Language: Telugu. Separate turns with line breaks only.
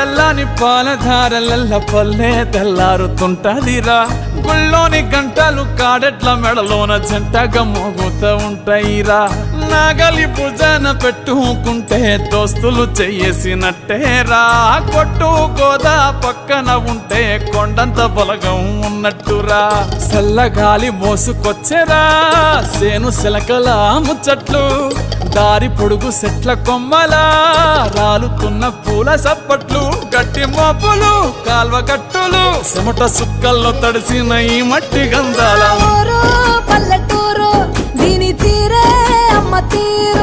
చల్లని పాలధారలల్ల పల్లె తెల్లారుతుంటదిరా గుళ్ళోని గంటలు కాడెట్ల మెడలోన జంటగా మోగుతూ ఉంటాయిరా నాగలి భుజాన పెట్టుకుంటే దోస్తులు చెయ్యేసినట్టేరా కొట్టు గోదా పక్కన ఉంటే కొండంత బలగం ఉన్నట్టురా చల్లగాలి మోసుకొచ్చెరా సేను శిలకల ముచ్చట్లు దారి పొడుగు సెట్ల కొమ్మలా రాలుతున్న పూల సప్పట్లు గట్టి మోపులు కాల్వ గట్టులు చెమట సుక్కల్లో తడిసిన ఈ మట్టి గంధాల
పల్లెటూరు దీని తీరే అమ్మ తీరు